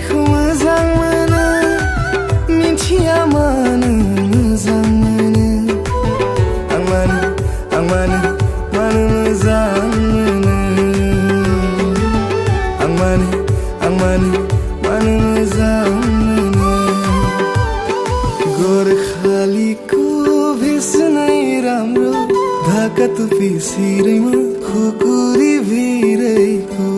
खौ मोजां मोनो मिथिया मानो मोजां मोनो आं मानो मोजां मोनो आं मानो मोजां मोनो गोर्खालीको भेष नै राम्रो ढाका टोपी सिरैमा खुकुरी भिरैको